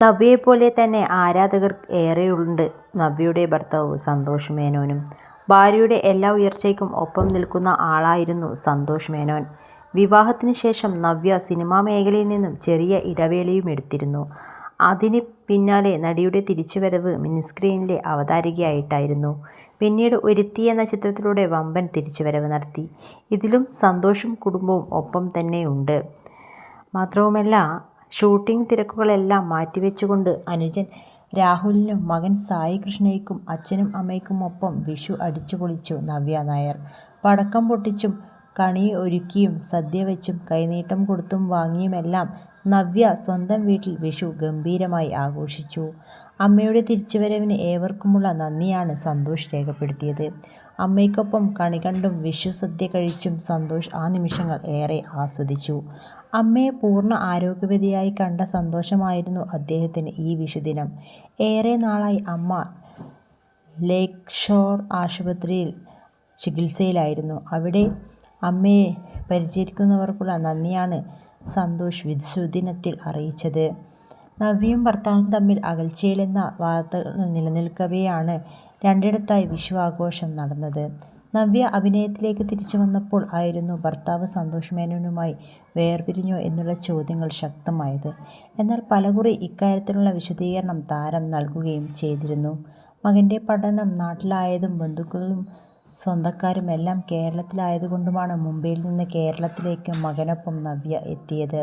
നവ്യയെപ്പോലെ തന്നെ ആരാധകർ ഏറെയുണ്ട് നവ്യയുടെ ഭർത്താവ് സന്തോഷ് മേനോനും. ഭാര്യയുടെ എല്ലാ ഉയർച്ചയ്ക്കും ഒപ്പം നിൽക്കുന്ന ആളായിരുന്നു സന്തോഷ് മേനോൻ. വിവാഹത്തിന് ശേഷം നവ്യ സിനിമാ മേഖലയിൽ നിന്നും ചെറിയ ഇടവേളയും എടുത്തിരുന്നു. അതിന് പിന്നാലെ നടിയുടെ തിരിച്ചുവരവ് മിനിസ്ക്രീനിലെ അവതാരകയായിട്ടായിരുന്നു. പിന്നീട് ഒരുത്തി എന്ന ചിത്രത്തിലൂടെ വമ്പൻ തിരിച്ചുവരവ് നടത്തി. ഇതിലും സന്തോഷും കുടുംബവും ഒപ്പം തന്നെയുണ്ട്. മാത്രവുമല്ല, ഷൂട്ടിംഗ് തിരക്കുകളെല്ലാം മാറ്റിവെച്ചുകൊണ്ട് അനുജൻ രാഹുലിനും മകൻ സായി കൃഷ്ണയ്ക്കും അച്ഛനും അമ്മയ്ക്കുമൊപ്പം വിഷു അടിച്ചുപൊളിച്ചു നവ്യ നായർ. പടക്കം പൊട്ടിച്ചും കണി ഒരുക്കിയും സദ്യ വെച്ചും കൈനീട്ടം കൊടുത്തും വാങ്ങിയുമെല്ലാം നവ്യ സ്വന്തം വീട്ടിൽ വിഷു ഗംഭീരമായി ആഘോഷിച്ചു. അമ്മയുടെ തിരിച്ചുവരവിന് ഏവർക്കുമുള്ള നന്ദിയാണ് സന്തോഷ് രേഖപ്പെടുത്തിയത്. അമ്മയ്ക്കൊപ്പം കണി കണ്ടും വിഷു സദ്യ കഴിച്ചും സന്തോഷ് ആ നിമിഷങ്ങൾ ഏറെ ആസ്വദിച്ചു. അമ്മയെ പൂർണ്ണ ആരോഗ്യവതിയായി കണ്ട സന്തോഷമായിരുന്നു അദ്ദേഹത്തിന് ഈ വിഷുദിനം. ഏറെ നാളായി അമ്മ ലേക്ക് ഷോർ ആശുപത്രിയിൽ ചികിത്സയിലായിരുന്നു. അവിടെ അമ്മയെ പരിചരിക്കുന്നവർക്കുള്ള നന്ദിയാണ് സന്തോഷ് വിഷുദിനത്തിൽ അറിയിച്ചത്. നവ്യയും ഭർത്താവും തമ്മിൽ അകൽച്ചയിലെന്ന വാർത്തകൾ നിലനിൽക്കവെയാണ് രണ്ടിടത്തായി വിഷു ആഘോഷം നടന്നത്. നവ്യ അഭിനയത്തിലേക്ക് തിരിച്ചു വന്നപ്പോൾ ആയിരുന്നു ഭർത്താവ് സന്തോഷ് മേനോനുമായി വേർപിരിഞ്ഞോ എന്നുള്ള ചോദ്യങ്ങൾ ശക്തമായത്. എന്നാൽ പലകുറി ഇക്കാര്യത്തിലുള്ള വിശദീകരണം താരം നൽകുകയും ചെയ്തിരുന്നു. മകൻ്റെ പഠനം നാട്ടിലായതും ബന്ധുക്കളും സ്വന്തക്കാരും എല്ലാം കേരളത്തിലായതുകൊണ്ടുമാണ് മുംബൈയിൽ നിന്ന് കേരളത്തിലേക്ക് മകനൊപ്പം നവ്യ എത്തിയത്.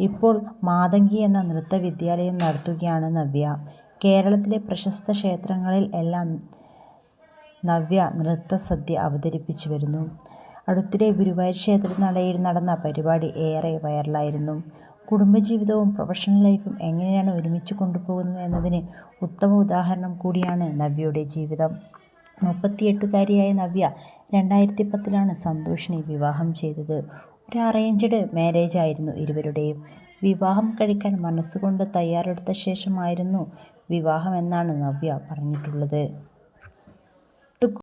ഇപ്പോൾ മാതങ്കി എന്ന നൃത്ത വിദ്യാലയം നടത്തുകയാണ് നവ്യ. കേരളത്തിലെ പ്രശസ്ത ക്ഷേത്രങ്ങളിൽ എല്ലാം നവ്യ നൃത്തസദ്യ അവതരിപ്പിച്ചു വരുന്നു. അടുത്തിടെ ഗുരുവായൂർ ക്ഷേത്രനടയിൽ നടന്ന പരിപാടി ഏറെ വൈറലായിരുന്നു. കുടുംബജീവിതവും പ്രൊഫഷണൽ ലൈഫും എങ്ങനെയാണ് ഒരുമിച്ച് കൊണ്ടുപോകുന്നത് എന്നതിന് ഉത്തമ ഉദാഹരണം കൂടിയാണ് നവ്യയുടെ ജീവിതം. 38-കാരിയായ നവ്യ 2010-ലാണ് സന്തോഷിനെ വിവാഹം ചെയ്തത്. ഒരു അറേഞ്ച്ഡ് മാരേജ് ആയിരുന്നു ഇരുവരുടെയും. വിവാഹം കഴിക്കാൻ മനസ്സുകൊണ്ട് തയ്യാറെടുത്ത ശേഷമായിരുന്നു വിവാഹമെന്നാണ് നവ്യ പറഞ്ഞിട്ടുള്ളത്.